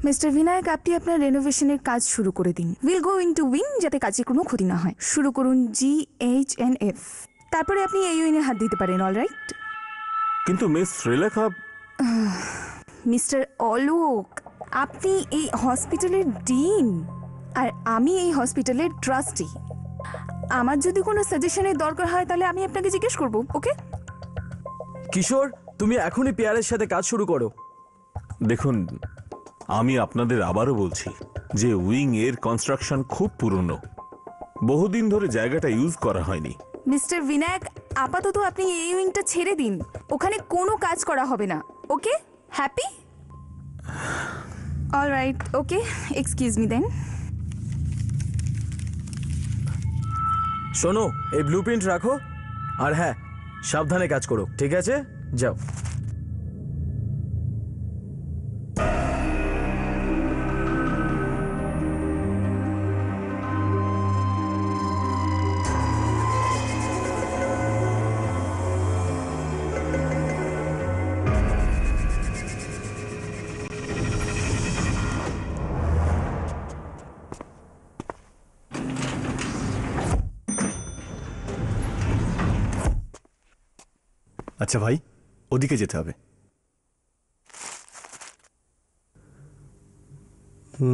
Mister Vinayak, আপনি আপনার রেনোভেশনের কাজ শুরু করে দিন। Will go into wing, যাতে কাজের কোনো ক্ষতি না হয়। শুরু করুন GHNF, তারপরে আপনি এই উইংয়ে হাত দিতে পারেন। অলরাইট? কিন্তু মিস শ্রীলেখা। মিস্টার অলোক, আপনি এই হসপিটালের ডিন আর আমি এই হসপিটালের ট্রাস্টি। আমার যদি কোনো সাজেশনের দরকার হয় তাহলে আমি আপনাকে জিজ্ঞেস করবো। ওকে কিশোর, তুমি এখনই পেয়ারের সাথে কাজ শুরু করো। দেখুন, আমি আপনাদের আবারও বলছি যে উইং এর কনস্ট্রাকশন খুব পুরনো, বহুদিন ধরে জায়গাটা ইউজ করা হয়নি। মিস্টার বিনায়ক, আপাতত আপনি এই উইংটা ছেড়ে দিন। ওখানে কোনো কাজ করা হবে না। ওকে, হ্যাপি? অলরাইট, ওকে, এক্সকিউজ মি দেন। শোনো, এই ব্লুপ্রিন্ট রাখো, আর হ্যাঁ, সাবধানে কাজ করো, ঠিক আছে? যাও। আচ্ছা ভাই, ওদিকে যেতে হবে।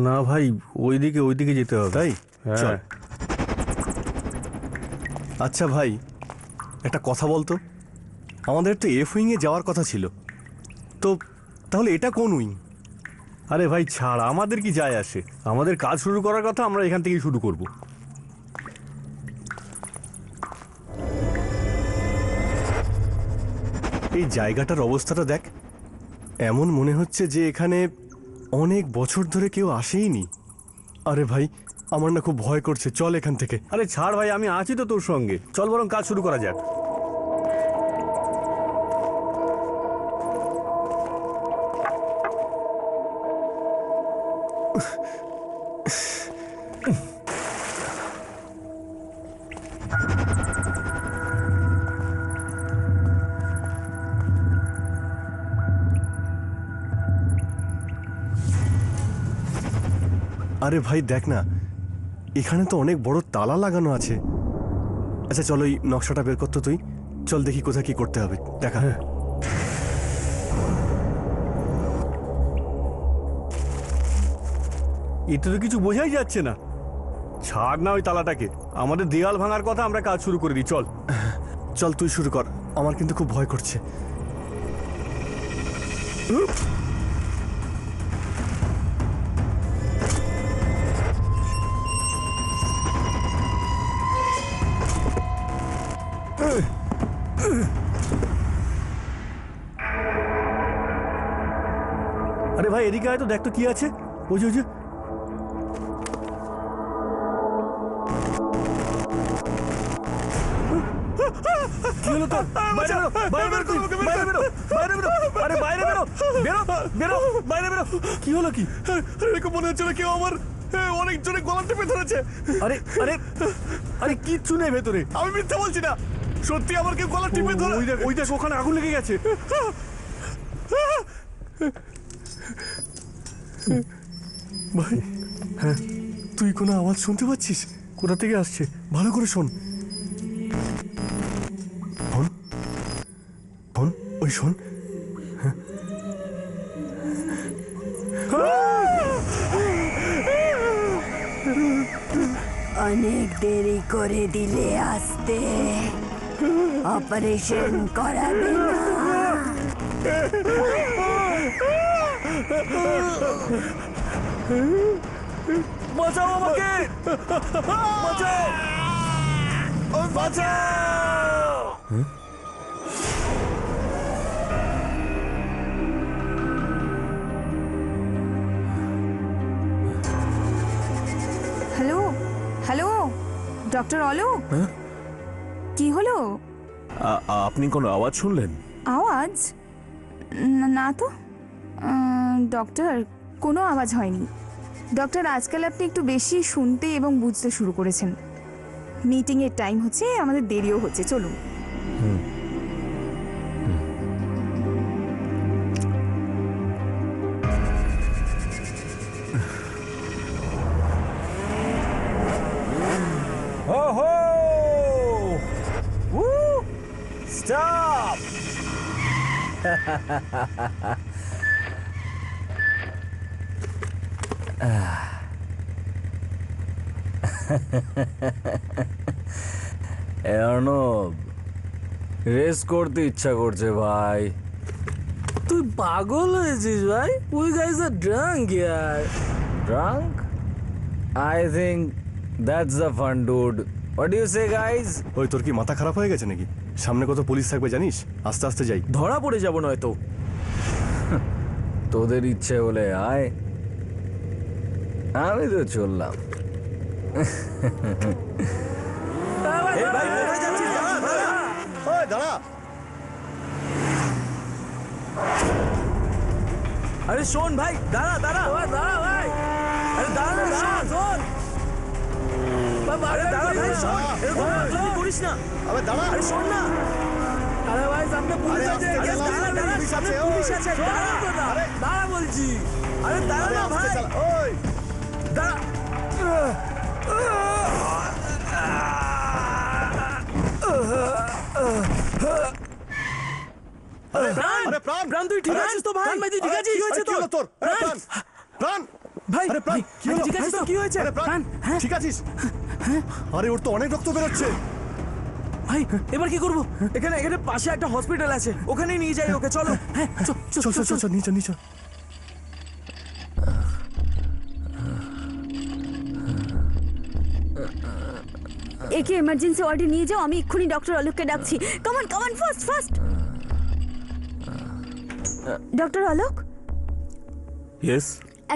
না ভাই, ওইদিকে যেতে হবে। তাই? চল। আচ্ছা ভাই, একটা কথা বলতো, আমাদের তো এফ উইংয়ে যাওয়ার কথা ছিল, তো তাহলে এটা কোন উইং? আরে ভাই ছাড়, আমাদের কি যায় আসে? আমাদের কাজ শুরু করার কথা, আমরা এখান থেকেই শুরু করব। এই জায়গাটার অবস্থাটা দেখ, এমন মনে হচ্ছে যে এখানে অনেক বছর ধরে কেউ আসেইনি। আরে ভাই, আমার না খুব ভয় করছে, চল এখান থেকে। আরে ছাড় ভাই, আমি আছি তো তোর সঙ্গে, চল বরং কাজ শুরু করা যাক। আরে ভাই দেখ না, এখানে তো অনেক বড় তালা লাগানো আছে। আচ্ছা চলো, এই নকশাটা বের করতো তুই, চল দেখি কোথায় কি করতে হবে, দেখা। এতে তো কিছু বোঝাই যাচ্ছে না। ছাড় না ওই তালাটাকে, আমাদের দেয়াল ভাঙার কথা, আমরা কাজ শুরু করে দিই, চল। চল তুই শুরু কর, আমার কিন্তু খুব ভয় করছে। আরে ভাই এদিকে আয় তো, দেখ তো কি আছে। ওই যে, ওই যে। কি হলো তোর? বাইরে বেরো, বাইরে বেরো, বাইরে বেরো, বাইরে বেরো, আরে বাইরে বেরো, বেরো, বেরো, বাইরে বেরো। কি হলো কি? এরকম মনে হচ্ছিল কেউ আমার অনেক জোরে গলা টিপে ধরেছে। আরে আরে আরে কিচ্ছু নেই ভেতরে। আমি মিথ্যা বলছি না, সত্যি আমার কেউ গলা টিপে ধরে। ওই দেখ, ওই দেখ, ওখানে আগুন লেগে গেছে। ভাই, হ্যাঁ, তুই কোনো আওয়াজ শুনতে পাচ্ছিস? কোথা থেকে আসছে? ভালো করে শোন। ফোন, ফোন, ওই শোন। অনেক দেরি করে দিলে আসতে, অপারেশন করাবে না। বাঁচাও আমাকে, বাঁচাও, বাঁচাও। হ্যালো, হ্যালো, ডক্টর অলোক, কি হলো? আপনি কোনো আওয়াজ শুনলেন? আওয়াজ? না তো ডক্টর, কোনো আওয়াজ হয়নি। ডক্টর, আজকাল আপনি একটু বেশি শুনতে এবং বুঝতে শুরু করেছেন। মিটিংয়ের টাইম হচ্ছে, আমাদের দেরিও হচ্ছে, চলুন। স্টপ। অর্ণব, রেস করতে ইচ্ছা করছে ভাই। তুই পাগল হয়েছিস ভাই? উই গাইজ আর ড্রাঙ্ক ইয়ার। Drunk? I think that's the fun, dude. What do you say, guys? ওই তোর কি মাথা খারাপ হয়ে গেছে নাকি? সামনে কত পুলিশ থাকবে জানিস? আস্তে আস্তে যাই। ধরা পড়ে যাবো নয়তো। তোদের ইচ্ছে হলে আয়, আমি তো চললাম। এই ভাই, কোথায় যাচ্ছিস? দাঁড়া, দাঁড়া। ওই দাঁড়া। আরে শোন ভাই, দাঁড়া দাঁড়া দাঁড়া ভাই। আরে দাঁড়া না, শোন। আরে দাঁড়া ভাই, শোন। এরকম ফাজলামি করিস না। আবে দাঁড়া। আরে শোন না। আরে ভাই, সামনে পুলিশ আছে। দাঁড়া দাঁড়া, সামনে পুলিশ আছে। দাঁড়া দাঁড়া, দাঁড়া বলছি। আরে দাঁড়া না ভাই, ওই দাঁড়া। প্রাণ, আরে প্রাণ, প্রাণ তুই ঠিক আরে আছিস তো ভাই? প্রাণ ভাই, তুই ঠিক আরে আছিস? কি হয়েছে আরে কি হলো তোর? তোর? আরে প্রাণ, প্রাণ, ভাই, আরে প্রাণ, ভাই, কি হলো? ঠিক আছিস তো? কি হয়েছে? আরে প্রাণ, প্রাণ, হ্যাঁ? ঠিক আছিস? আরে ওর তো অনেক রক্ত বেরোচ্ছে। ভাই, এবার কি করব? এখানে এখানে পাশে একটা হসপিটাল আছে, ওখানেই নিয়ে যাই ওকে। চলো। হ্যাঁ, চল চল চল চল চল নিচে নিচে। একে এমার্জেন্সি ওয়ার্ডে নিয়ে যাও, আমি এক্ষুনি ডক্টর অলোককে ডাকছি। কমান কমান, fast fast. Doctor Alok, yes.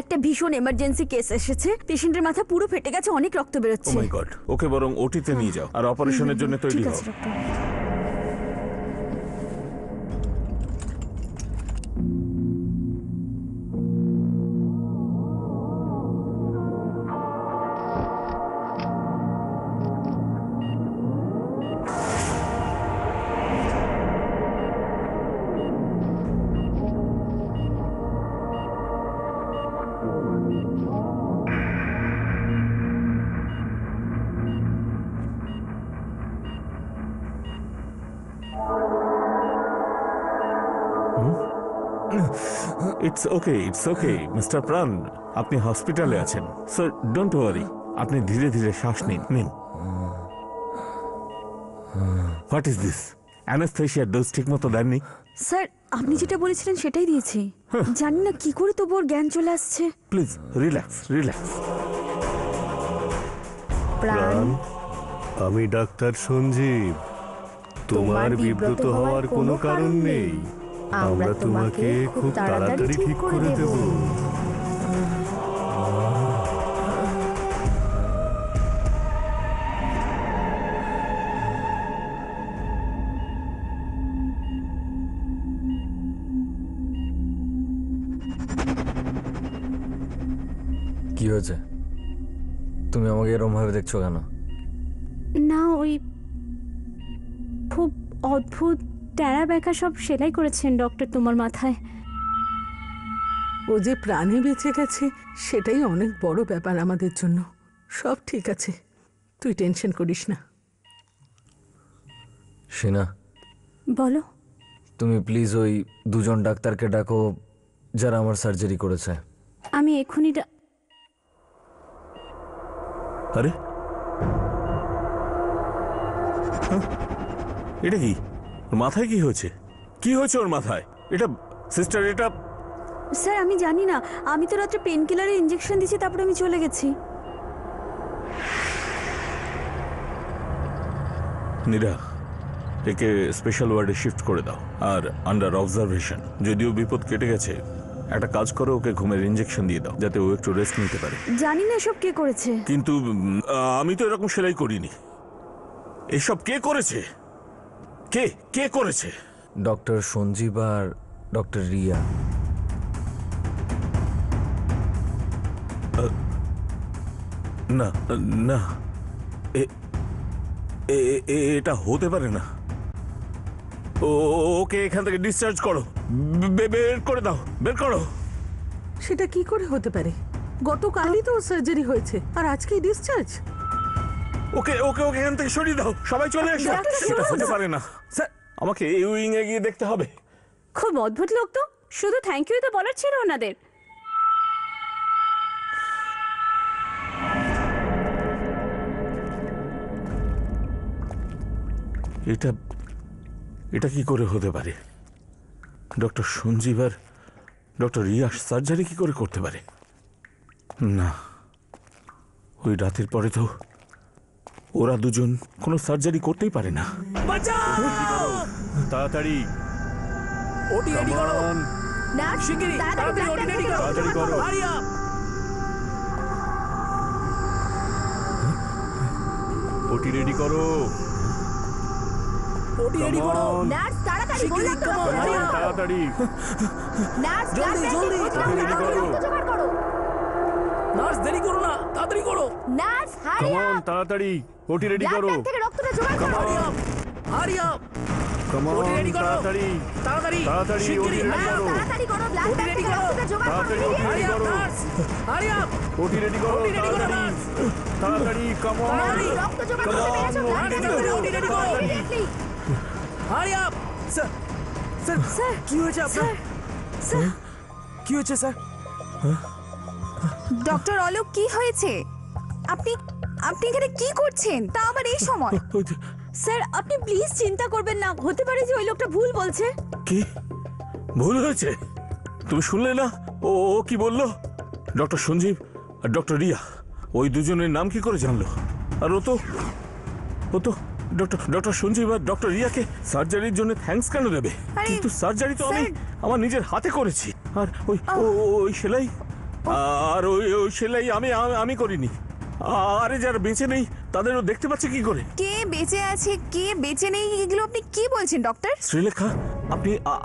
একটা ভীষণ এমার্জেন্সি কেস এসেছে। পেশেন্টের মাথা পুরো ফেটে গেছে, অনেক রক্ত ও বেরোচ্ছে। মাই গড, ওকে বরং ওটিতে নিয়ে যাও আর অপারেশনের জন্য তৈরি ঠিক হও। আছে ডক্টর। ইটস ওকে মিস্টার প্রাণ, আপনি হসপিটালে আছেন, সো ডোন্ট ওয়ারি। আপনি ধীরে ধীরে শ্বাস নিন। What is this? অ্যানাস্থেশিয়ার ডোজ ঠিক মতো দেননি? স্যার, আপনি যেটা বলেছিলেন সেটাই দিয়েছি। জানি না কি করে তবু ওর জ্ঞান চলে আসছে। Please relax relax. প্রাণ, আমি ডাক্তার সঞ্জীব। তোমার বিব্রত হওয়ার কোনো কারণ নেই। আমরা তোমাকে খুব তাড়াতাড়ি ঠিক করে দেব। কি হয়েছে? তুমি আমাকে এরকম ভাবে দেখছো কেন? না, ওই খুব অদ্ভুত ট্যারা ব্যাকা সব সেলাই করেছেন ডক্টর তোমার মাথায়। ও যে প্রাণে বেঁচে গেছে সেটাই অনেক বড় ব্যাপার আমাদের জন্য। সব ঠিক আছে, তুই টেনশন করিস না। সিনা, বলো। তুমি প্লিজ ওই দুজন ডাক্তারকে ডাকো যারা আমার সার্জারি করেছে। আমি এক্ষুনি আরে এটা কি? ওর মাথায় কি হয়েছে? কি হয়েছে ওর মাথায়? এটা সিস্টার, এটা স্যার আমি জানি না, আমি তো রাত্রে পেন কিলারের ইঞ্জেকশন দিয়েছি, তারপরে আমি চলে গেছি। নীরা, একে স্পেশাল ওয়ার্ডে শিফট করে দাও আর আন্ডার অবজারভেশন। যদিও বিপদ কেটে গেছে, একটা কাজ করো, ওকে ঘুমের ইঞ্জেকশন দিয়ে দাও যাতে ও একটু রেস্ট নিতে পারে। জানি না এসব কে করেছে। কিন্তু আমি তো এরকম সেলাই করিনি। এসব কে করেছে? কে কে করেছে? ডক্টর সঞ্জীব আর ডক্টর রিয়া। না না, এটা হতে পারে না। ওকে এখান থেকে ডিসচার্জ করো, বের করে দাও, বের করো। সেটা কি করে হতে পারে? গতকালই তো সার্জারি হয়েছে আর আজকেই ডিসচার্জ। ওকে ওকে ওকে এখান থেকে সরিয়ে দাও, সবাই চলে এসো। এটা হতে পারে না। স্যার আমাকে এই উইং এ গিয়ে দেখতে হবে? খুব অদ্ভুত লোক তো, শুধু থ্যাংক ইউ তো বলার ছিল ওনাদের। এটা এটা কি করে হতে পারে? ডক্টর সঞ্জীব আর ডক্টর রিয়া সার্জারি কি করে করতে পারে? না, ওই রাতের পরে তো ওরা দুজন কোনো সার্জারি করতেই পারে না। তাড়াতাড়ি ওটি রেডি করো নার্স শিগগিরই তাড়াতাড়ি তাড়াতাড়ি ওটি রেডি করো তাড়াতাড়ি করো। হারি আপ ওটি রেডি করো। ওটি রেডি করো নার্স তাড়াতাড়ি শিগগিরই, বললাম তো come on, রক্ত hurry জোগাড় up. করো। তাড়াতাড়ি নার্স জলদি, জলদি, তাড়াতাড়ি করো। রক্ত জোগাড় করো। নার্স দেরি করো না, তাড়াতাড়ি করো নার্স হারি কাম অন, আপ, তাড়াতাড়ি ওটি রেডি ব্লাড করো। ব্যাংক থেকে রক্তটা জোগাড় করো। হারি আপ হারি আপ কাম ওটি অন, রেডি করো তাড়াতাড়ি তাড়াতাড়ি তাড়াতাড়ি, শিগগিরই, ওটি রেডি হারি আপ করো। তাড়াতাড়ি করো, ব্লাড ওটি ব্যাংক রেডি থেকে করো। রক্তটা জোগাড় করো। তাড়াতাড়ি ওটি হারি রেডি আপ করো। নার্স হারি আপ ওটি রেডি করো। ওটি রেডি করো তাড়াতাড়ি নার্স তাড়াড়ি কাম অন। নার্স, রক্ত জোগাড় করতে Come on, পেরেছো? ব্লাড ওটি ব্যাংক রেডি থেকে করো, ওটি রেডি করো। immediately। Hurry up sir sir sir কি হয়েছে আপনার স্যার কি হয়েছে স্যার ডক্টর অলোক, কি হয়েছে? আপনি আপনি এখানে কি করছেন, তা আবার এই সময়? ওই যে, স্যার আপনি প্লিজ চিন্তা করবেন না, হতে পারে যে ওই লোকটা ভুল বলছে। কি ভুল হয়েছে? তুমি শুনলে না ও ও কি বললো? ডক্টর সঞ্জীব আর ডক্টর রিয়া ওই দুজনের নাম কি করে জানলো? আর ও তো ডক্টর সঞ্জীব আর ডক্টর রিয়াকে সার্জারির জন্য থ্যাঙ্কস কেন দেবে? আরে, কিন্তু সার্জারি তো আমি স্যার। আমার নিজের হাতে করেছি। আর ওই সেলাই আর ওই সেলাই আমি করিনি। আরে যারা বেঁচে নেই তাদেরও দেখতে পাচ্ছে কি করে? কে বেঁচে আছে কে বেঁচে নেই এগুলো আপনি কি বলছেন ডক্টর? শ্রীলেখা,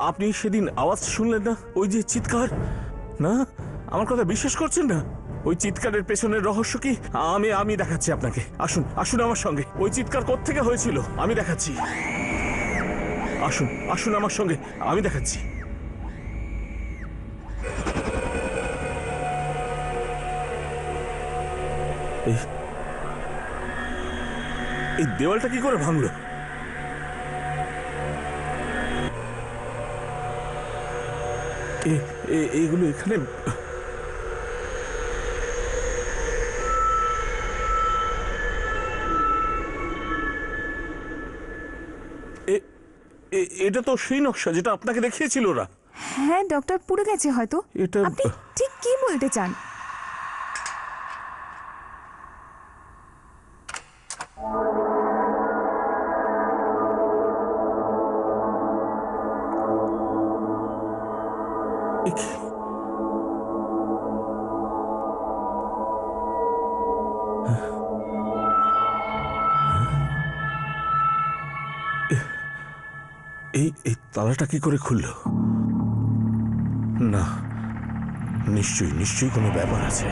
আপনি সেদিন আওয়াজ শুনলেন না? ওই যে চিৎকার, না আমার কথা বিশ্বাস করছেন না? ওই চিৎকারের পেছনের রহস্য কি আমি দেখাচ্ছি আপনাকে। আসুন আসুন আমার সঙ্গে। ওই চিৎকার কোত্থেকে হয়েছিল আমি দেখাচ্ছি। আসুন আসুন আমার সঙ্গে, আমি দেখাচ্ছি। এই দেওয়ালটা কি করে ভাঙলো? এইগুলো এখানে এটা তো সেই নকশা যেটা আপনাকে দেখিয়েছিল ওরা। হ্যাঁ ডক্টর, পুড়ে গেছে হয়তো। এটা আপনি ঠিক কি বলতে চান? এ কি? এই তালাটা কি করে খুললো? না, নিশ্চয়ই কোনো ব্যাপার আছে।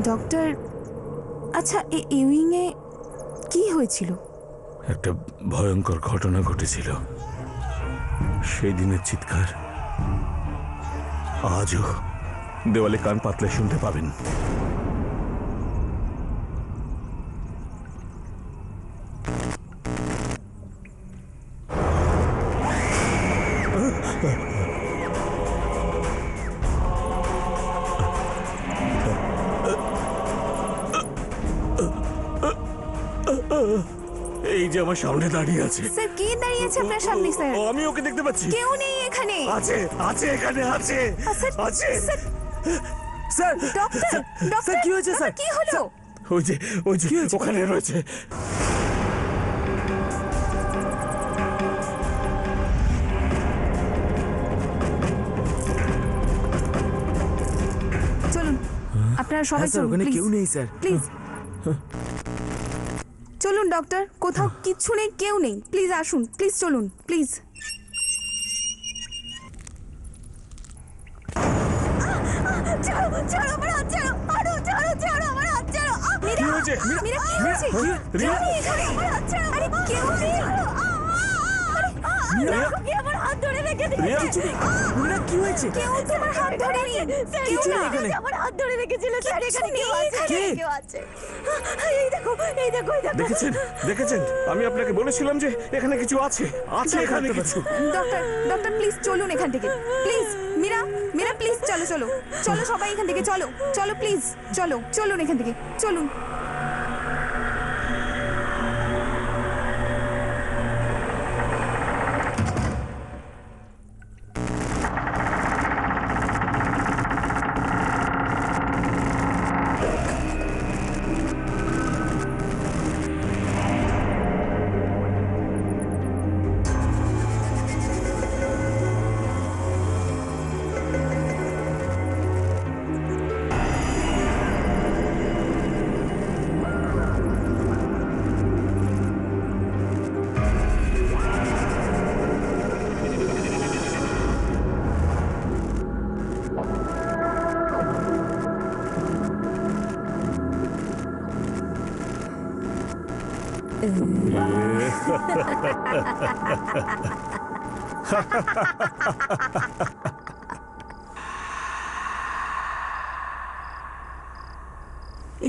ডক্টর, আচ্ছা এই উইংয়ে কি হয়েছিল? একটা ভয়ঙ্কর ঘটনা ঘটেছিল। সেই দিনের চিৎকার আজও দেওয়ালে কান পাতলে শুনতে পাবেন। এই যে আমার সামনে দাঁড়িয়ে আছে। স্যার কে দাঁড়িয়ে আছে আপনার সামনে স্যার? ও, আমি ওকে দেখতে পাচ্ছি। কেউ নেই এখানে। আছে এখানে আছে স্যার, আছে। Sir, sir doctor doctor sir, কি হয়েছে, স্যার? কি হলো? ওই যে ওখানে রয়েছে। আপনারা সবাই স্যার চলুন ওখানে প্লিজ কেউ নেই স্যার প্লিজ চলুন ডক্টর, কোথাও কিচ্ছু নেই, কেউ নেই, প্লিজ আসুন, প্লিজ চলুন প্লিজ। ছাড়ো ছাড়ো আমার হাত ছাড়ো, আরো ছাড়ো ছাড়ো আমার হাত ছাড়ো। কি হয়েছে? মীরা, কি হয়েছে? রিয়া? আমার হাত ছাড়ো। আরে কেউ নেই। রিয়া? কি আমার হাত ধরে রেখে রিয়া? দিয়েছে। মীরা কি হয়েছে? কেউ তোমার হাত ধরেনি। স্যার, কিছু নেই কেউ এখানে। আমার হাত ধরে রেখেছিল স্যার, এখানে কেউ আছে, কে? এখানে কেউ আছে। এই দেখো এই দেখো এই দেখো। দেখেছেন দেখেছেন, আমি আপনাকে বলেছিলাম যে এখানে কিছু আছে, আছে এখানে কিছু। ডক্টর ডক্টর প্লিজ চলুন এখান থেকে প্লিজ। মীরা মীরা প্লিজ চলো চলো চলো সবাই এখান থেকে চলো চলো প্লিজ চলো চলুন এখান থেকে চলুন।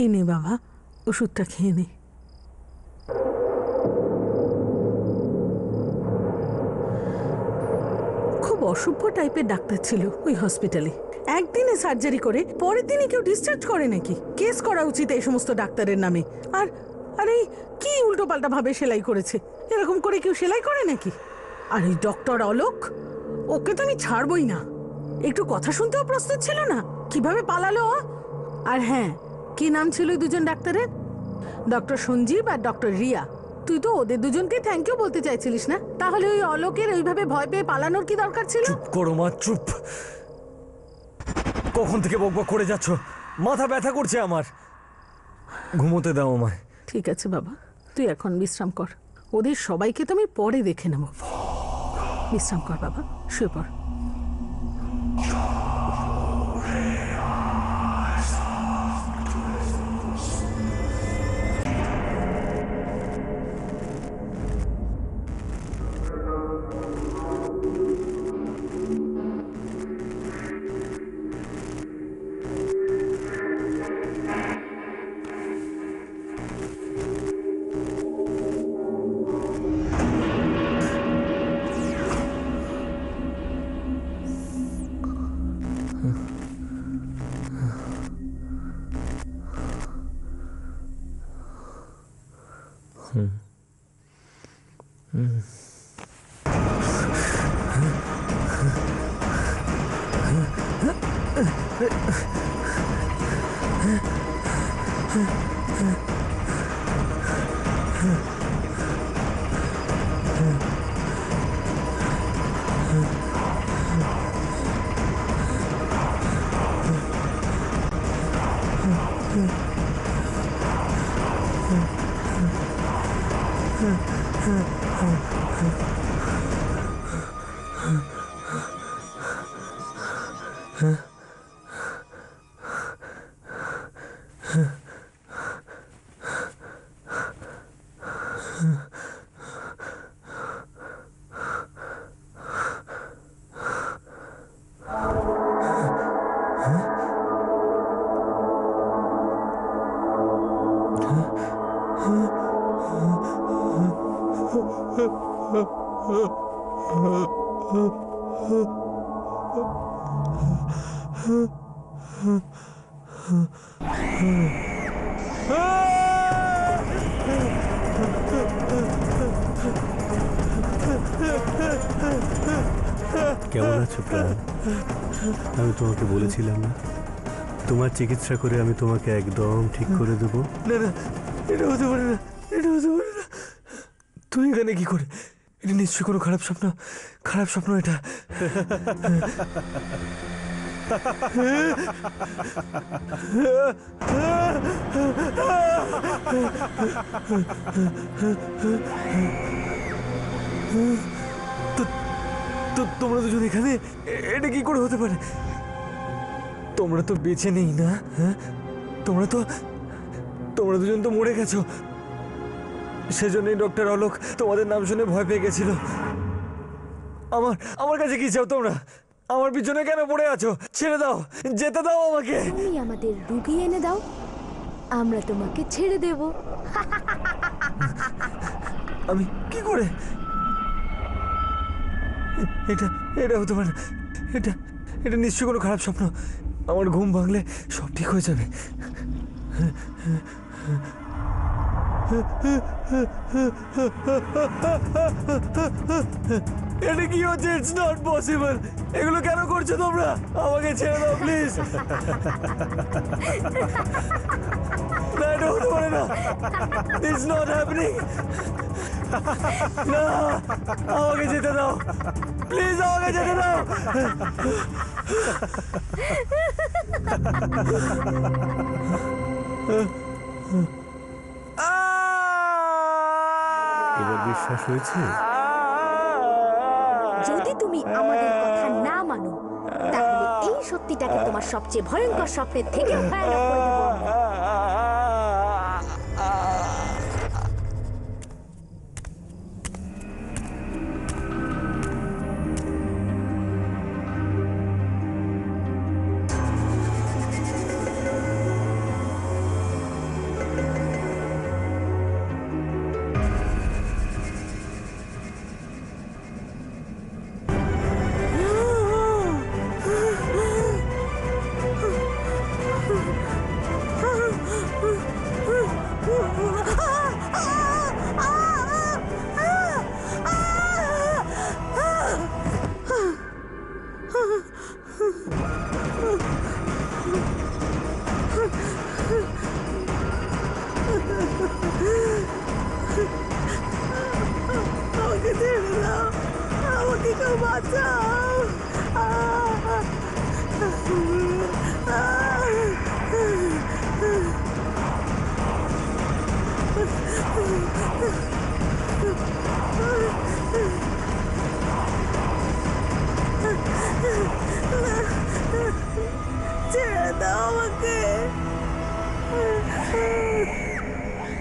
এই নে বাবা, ওষুধটা খেয়ে নে। খুব অসভ্য টাইপের ডাক্তার ছিল ওই হসপিটালে। একদিনে সার্জারি করে পরের দিনে কেউ ডিসচার্জ করে নাকি? কেস করা উচিত এই সমস্ত ডাক্তারের নামে। আর আরে কি উল্টোপাল্টা ভাবে সেলাই করেছে, এরকম করে কেউ সেলাই করে নাকি? আর এই ডক্টর অলোক, ওকে তো আমি ছাড়বই না। একটু কথা শুনতেও প্রস্তুত ছিল না, কিভাবে পালালো ও। আর হ্যাঁ, কি নাম ছিল ওই দুজন ডাক্তারের? ডক্টর সঞ্জীব আর ডক্টর রিয়া। তুই তো ওদের দুজনকে থ্যাংক ইউ বলতে চাইছিলিস না? তাহলে ওই অলোকের ওইভাবে ভয় পেয়ে পালানোর কি দরকার ছিল? চুপ করো মা, চুপ। কখন থেকে বকবক করে যাচ্ছ? মাথা ব্যথা করছে আমার। ঘুমোতে দাও আমায়। ঠিক আছে বাবা, তুই এখন বিশ্রাম কর। ওদের সবাইকে তো আমি পরে দেখে নেব। বিশ্রাম কর বাবা, শুয়ে পড়। কেমন আছো প্রাণ? আমি তোমাকে বলেছিলাম না, তোমার চিকিৎসা করে আমি তোমাকে একদম ঠিক করে দেবো। না না, এটা হতে পারে না, এটা হতে পারে না। তুই এখানে কি করে? এটা নিশ্চয়ই কোনো খারাপ স্বপ্ন, খারাপ স্বপ্ন এটা। তোমরা দুজন এখানে? এটা কি করে হতে পারে? তোমরা তো বেঁচে নেই না? হ্যাঁ, তোমরা দুজন তো মরে গেছো। সেজন্যই ডক্টর অলোক তোমাদের নাম শুনে ভয় পেয়ে গেছিল। আমার কাছে কি চাও তোমরা? আমার পিছনে কেন পড়ে আছো? ছেড়ে দাও, যেতে দাও আমাকে। তুমি আমাদের রুগী এনে দাও, আমরা তোমাকে ছেড়ে দেব। আমি কি করে? এটা হতে পারে না। এটা নিশ্চয়ই কোনো খারাপ স্বপ্ন। আমার ঘুম ভাঙলে সব ঠিক হয়ে যাবে। এটা কি হচ্ছে? It's not possible. এগুলো কেন করছো তোমরা? আমাকে ছেড়ে দাও প্লিজ। না, এটা হতে পারে না। It's not happening. না, আমাকে যেতে দাও প্লিজ, আমাকে যেতে দাও। এবার বিশ্বাস হয়েছে? যদি তুমি আমাদের কথা না মানো, তাহলে এই সত্যিটাকে তোমার সবচেয়ে ভয়ঙ্কর স্বপ্নের থেকে ভয়ানক করে দেব। আমাকে ছেড়ে দাও, আমাকে কেউ বাঁচাও। ছেড়ে দাও আমাকে।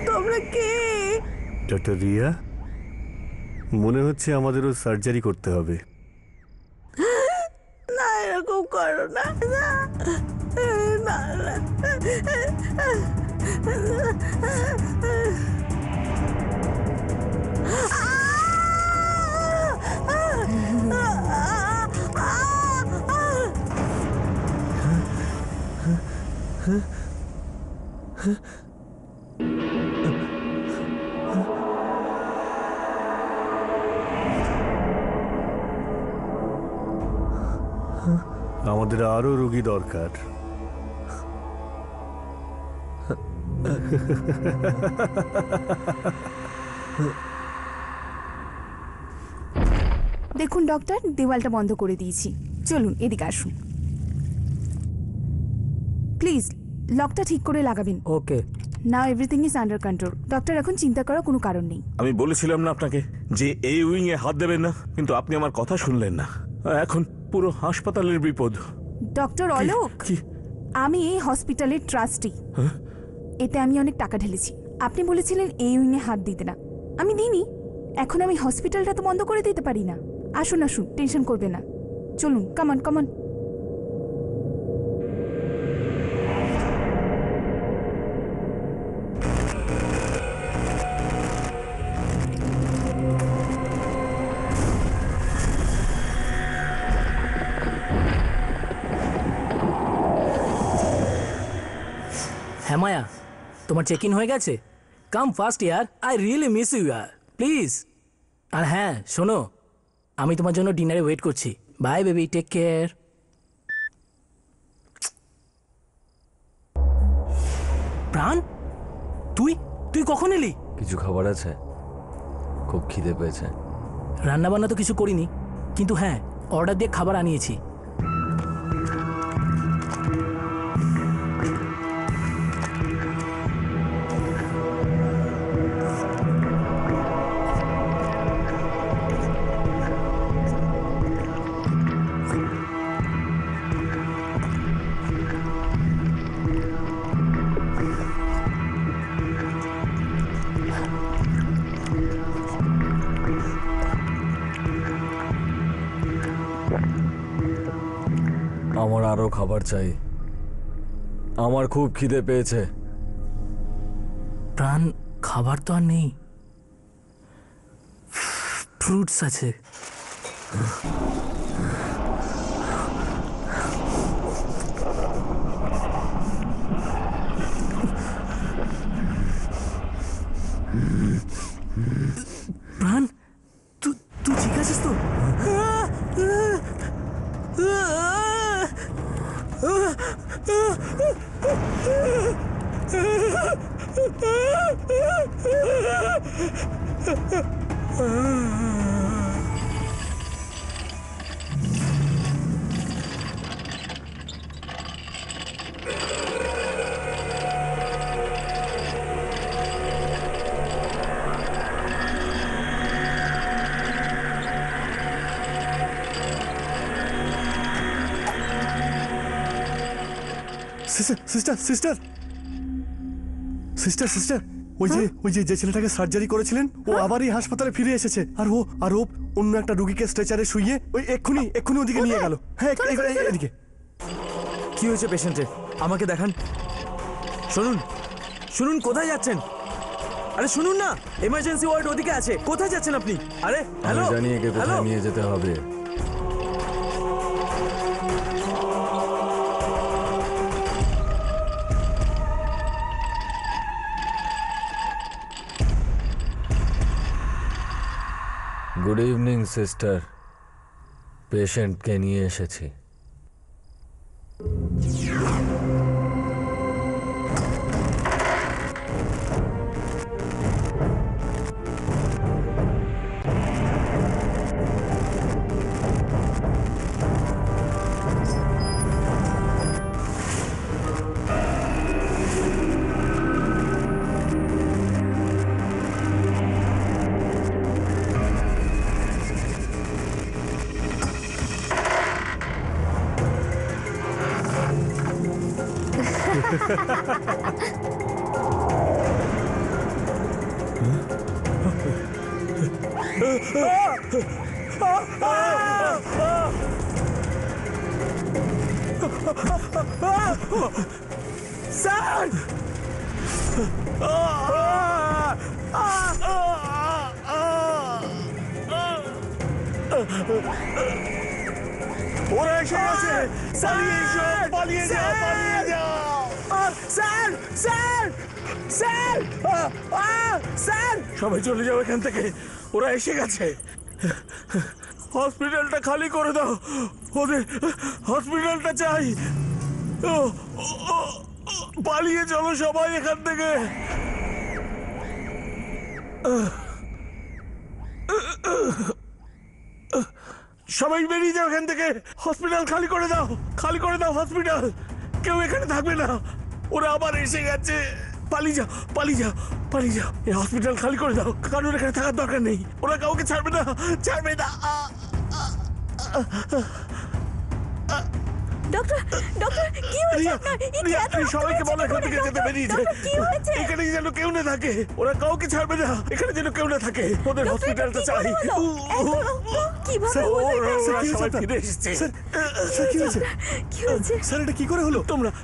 তোমরা কে? ডক্টর রিয়া, মনে হচ্ছে আমাদেরও সার্জারি করতে হবে। না, এরকম করো না। না, না, আমাদের আরো রোগী দরকার। দেখুন ডক্টর, দেওয়ালটা বন্ধ করে দিয়েছি। চলুন এদিকে আসুন প্লিজ। লকটা ঠিক করে লাগাবেন। Okay. Now everything is under control. Doctor, এখন চিন্তা করার কোনো কারণ নেই। আমি বলেছিলাম না আপনাকে যে এই উইং এ হাত দেবেন না, কিন্তু আপনি আমার কথা শুনলেন না। এখন পুরো হাসপাতালের বিপদ। ডক্টর অলোক, কি? আমি এই হসপিটালের ট্রাস্টি। এতে আমি অনেক টাকা ঢেলেছি। আপনি বলেছিলেন এই উইংয়ে হাত দিতে না, আমি দিইনি। এখন আমি হসপিটালটা তো বন্ধ করে দিতে পারি না। আসুন আসুন, টেনশন করবে না। চলুন, কামান কামান। হ্যাঁ মায়া, তোমার চেক ইন হয়ে গেছে? কাম ফাস্ট ইয়ার, আই রিয়েলি মিস ইউ ইয়ার, প্লিজ। আর হ্যাঁ শোনো, আমি তোমার জন্য ডিনারে ওয়েট করছি। Bye baby, take care. প্রাণ, তুই কখন এলি? কিছু খাবার আছে? খুব খিদে পেয়েছে। রান্না বান্না তো কিছু করিনি, কিন্তু হ্যাঁ অর্ডার দিয়ে খাবার আনিয়েছি। আমার আরো খাবার চাই, আমার খুব খিদে পেয়েছে। প্রাণ, খাবার তো আর নেই, ফ্রুটস আছে। প্রাণ, তুই ঠিক আছিস তো? সিস্টার সিস্টার সিস্টার সিস্টার ওই যে ছেলেটাকে সার্জারি করেছিলেন ও আবার এই হাসপাতালে ফিরে এসেছে। আর ও অন্য একটা রুগীকে স্ট্রেচারে শুইয়ে ওই এক্ষুনি ওদিকে নিয়ে গেল। হ্যাঁ এদিকে। কি হয়েছে পেশেন্টের? আমাকে দেখান। শুনুন, কোথায় যাচ্ছেন? আরে শুনুন না, এমার্জেন্সি ওয়ার্ড ওদিকে আছে। কোথায় যাচ্ছেন আপনি? আরে হ্যালো, জানি একে কোথায় নিয়ে যেতে হবে। গুড ইভিনিং সিস্টার, পেশেন্টকে নিয়ে এসেছি। স্যার! ওরা এসে গেছে! পালিয়ে এসো! পালিয়ে যাও! পালিয়ে যাও! স্যার! স্যার! স্যার! স্যার! সবাই চলে যাও এখান থেকে, ওরা এসে গেছে। হসপিটালটা খালি করে দাও, ওদের হসপিটালটা চাই। পালিয়ে চলো সবাই এখান থেকে। সবাই বেরিয়ে যাও এখান থেকে, হসপিটাল খালি করে দাও, খালি করে দাও হসপিটাল। কেউ এখানে থাকবে না, ওরা আবার এসে গেছে। পালিয়ে যাও, পালিয়ে যাও, পালিয়ে যাও। এই হসপিটাল খালি করে দাও, কারণ এখানে থাকার দরকার নেই। ওরা কাউকে ছাড়বে না, ছাড়বে না। ডক্টর, কি হয়েছে আপনার? সবাইকে বলো এখান থেকে যেতে, বেরিয়েছে। এখানে যেন কেউ না থাকে, ওরা কাউকে ছাড়বে না, এখানে যেন কেউ না থাকে। ওদের হসপিটালটা চাই। স্যার এটা কি করে হলো?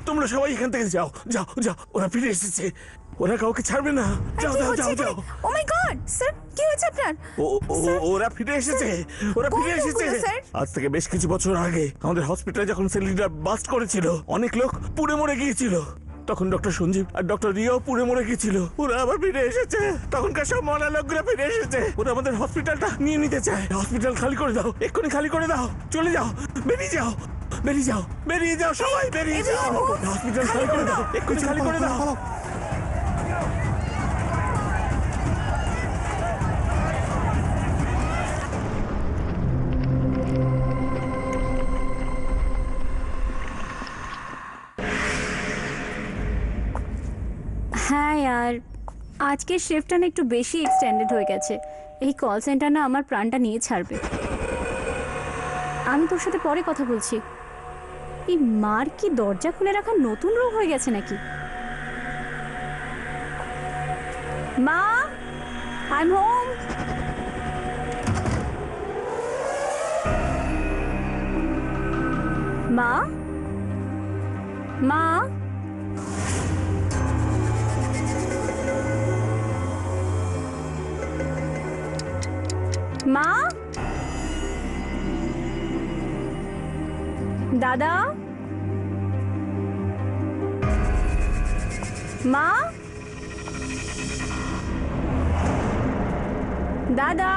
তোমরা সবাই এখান থেকে যাও, যাও, যাও। ওরা ফিরে এসেছে, ওরা কাউকে ছাড়বে না। যাও, যাও, যাও, যাও। ও মাই গড স্যার, কি হয়েছে আপনার? ওরা ফিরে এসেছে, ওরা ফিরে এসেছে। আজ থেকে বেশ কিছু বছর আগে আমাদের হসপিটালে যখন সিলিন্ডার বাস্ট করেছিল, অনেক লোক পুড়ে মরে গিয়েছিল। তখন ডক্টর সঞ্জীব আর ডক্টর রিয়াও পুড়ে মরে গিয়েছিল। ওরা আবার ফিরে এসেছে, তখনকার সব মরা লোকগুলো ফিরে এসেছে। ওরা আমাদের হসপিটালটা নিয়ে নিতে চায়। হসপিটাল খালি করে দাও, এক্ষুনি খালি করে দাও। চলে যাও, বেরিয়ে যাও, বেরিয়ে যাও, বেরিয়ে যাও, সবাই বেরিয়ে যাও। হসপিটাল খালি করে দাও, এক্ষুনি খালি করে দাও। হ্যাঁ আর আজকের শিফটটা না একটু বেশি এক্সটেন্ডেড হয়ে গেছে। এই কল সেন্টার না আমার প্রাণটা নিয়ে ছাড়বে। আমি তোর সাথে পরে কথা বলছি। এই মার কি দরজা খুলে রাখার নতুন রোগ হয়ে গেছে নাকি? মা, আই এম হোম। মা, মা, মা, দাদা, মা, দাদা।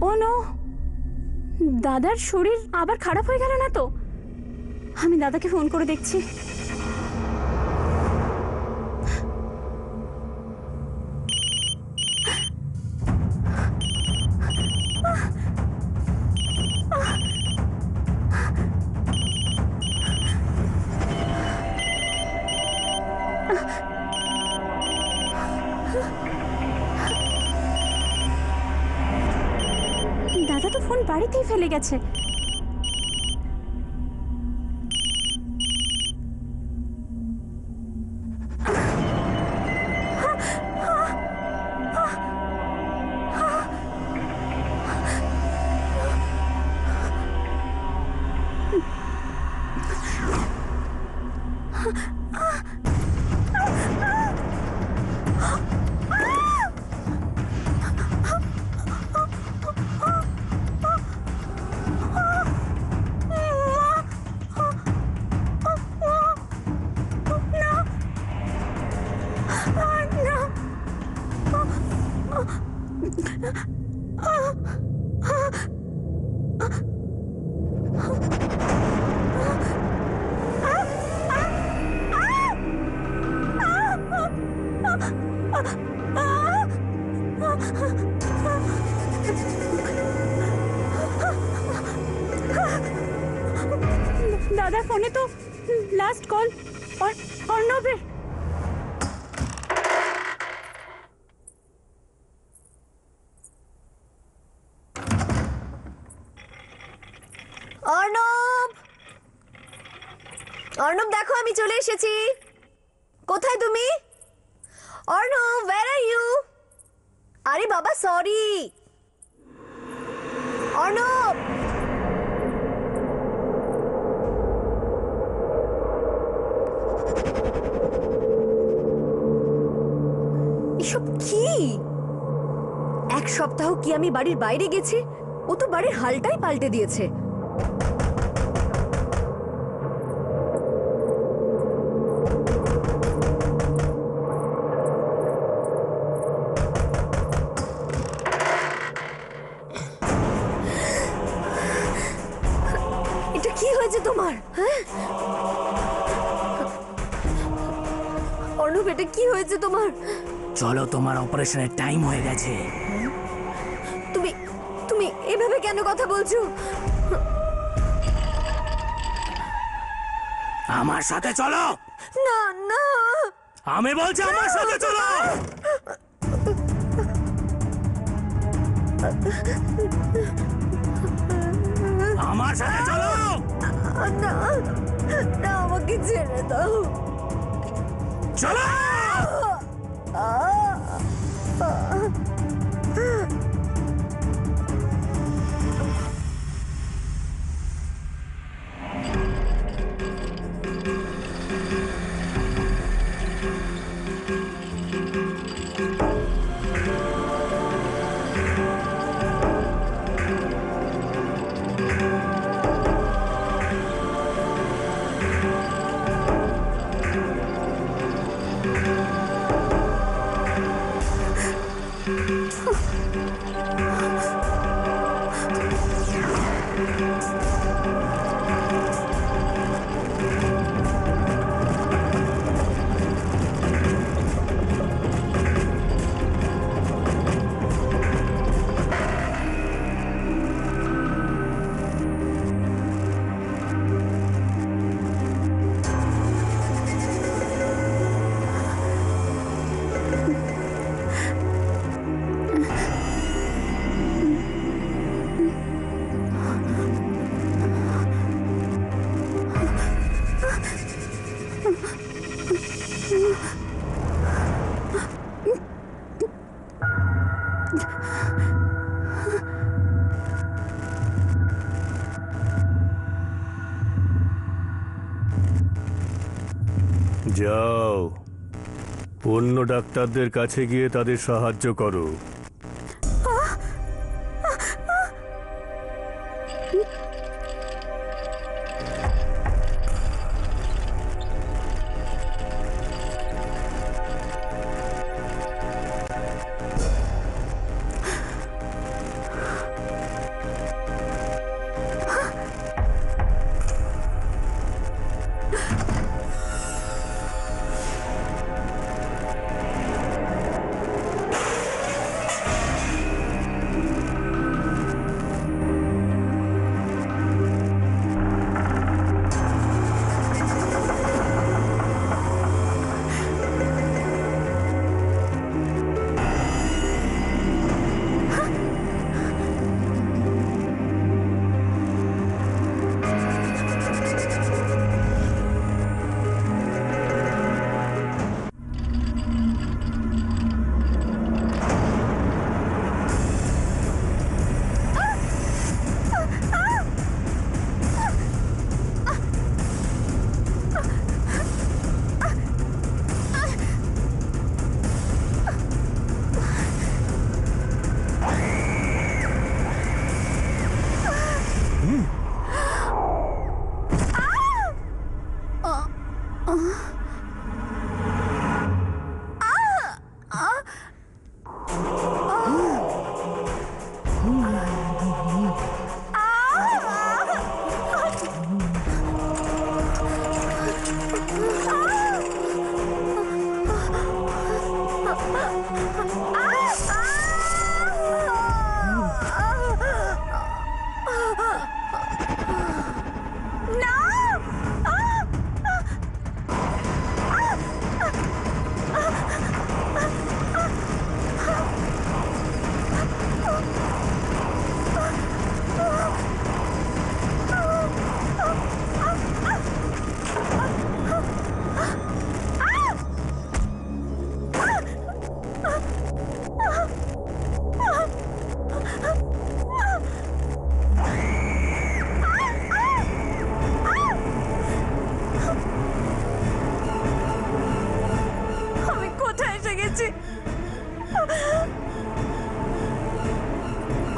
ও নো, দাদার শরীর আবার খারাপ হয়ে গেল না তো? আমি দাদাকে ফোন করে দেখছি। দাদা তো ফোন বাড়িতেই ফেলে গেছে। দাদার ফোনে তো লাস্ট কল অর্ণবের। অর্ণব, অর্ণব দেখো আমি চলে এসেছি। কোথায় তুমি? Arnab, where are you? আরে বাবা সরি। অর্ণব, এসব কি? এক সপ্তাহ কি আমি বাড়ির বাইরে গেছি? ও তো বাড়ির হালটাই পাল্টে দিয়েছে। এটা কি হয়েছে তোমার? হ্যাঁ অর্ণব, এটা কি হয়েছে তোমার? চলো, তোমার অপারেশনের টাইম হয়ে গেছে। তুমি তুমি এভাবে কেন কথা বলছো? আমার সাথে চলো। না না, আমি বলছি আমার সাথে চলো। আমার সাথে চলো। না না, আমাকে ছেড়ে দাও। চলো। যাও, অন্য ডাক্তারদের কাছে গিয়ে তাদের সাহায্য করো।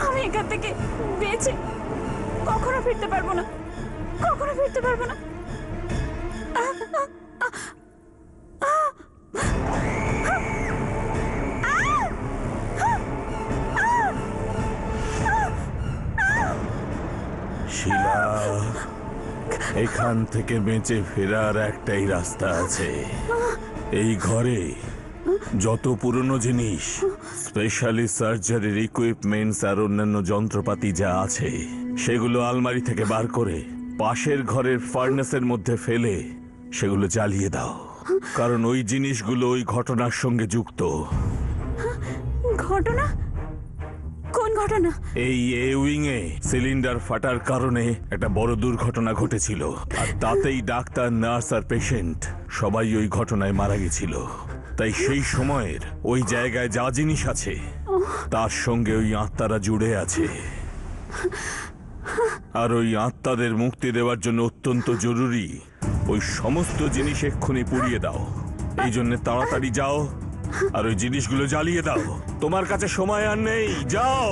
আমি এখান থেকে বেঁচে কখনো ফিরতে পারবো না, কখনো ফিরতে পারবো না। শিলা, এখান থেকে বেঁচে ফেরার একটাই রাস্তা আছে। এই ঘরে যত পুরনো জিনিস, স্পেশালি সার্জারির ইকুইপমেন্টস আর অন্যান্য যন্ত্রপাতি যা আছে, সেগুলো আলমারি থেকে বার করে পাশের ঘরের ফার্নেসের মধ্যে ফেলে সেগুলো জ্বালিয়ে দাও, কারণ ওই জিনিসগুলো ওই ঘটনার সঙ্গে যুক্ত। ঘটনা? কোন ঘটনা? এই উইং এ সিলিন্ডার ফাটার কারণে একটা বড় দুর্ঘটনা ঘটেছিল, আর তাতেই ডাক্তার, নার্স আর পেশেন্ট সবাই ওই ঘটনায় মারা গেছিল। তাই সেই সময়ের ওই জায়গায় যা জিনিস আছে তার সঙ্গে ওই আত্মারা জুড়ে আছে, আর ওই আত্মাদের মুক্তি দেওয়ার জন্য অত্যন্ত জরুরি ওই সমস্ত জিনিস এক্ষুনি পুড়িয়ে দাও। এই জন্য তাড়াতাড়ি যাও আর ওই জিনিসগুলো জ্বালিয়ে দাও। তোমার কাছে সময় আর নেই, যাও।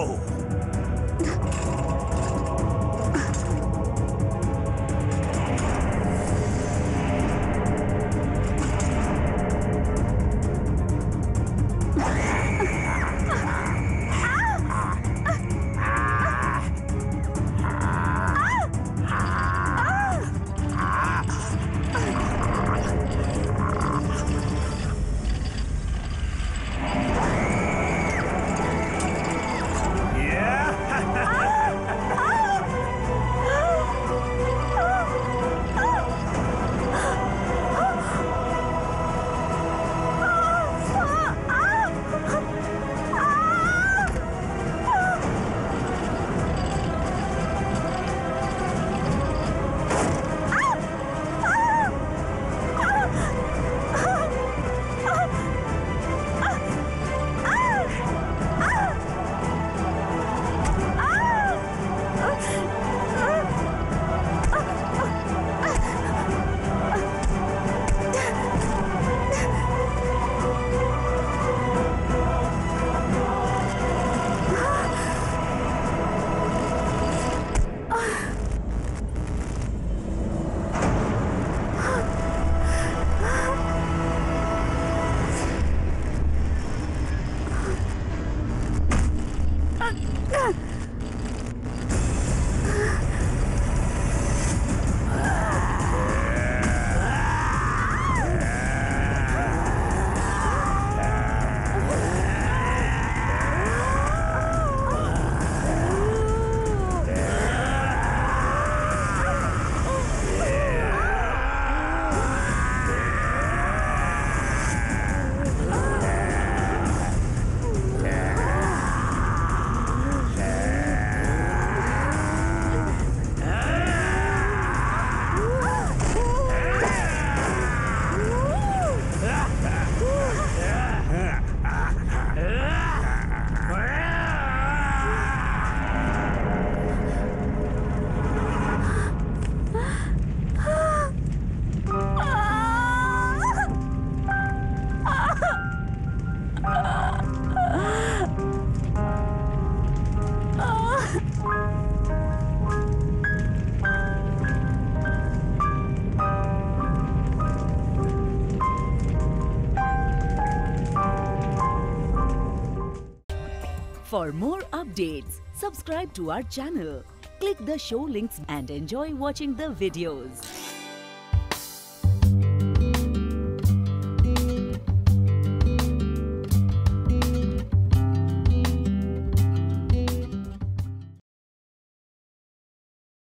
For more updates, subscribe to our channel, click the show links and enjoy watching the videos.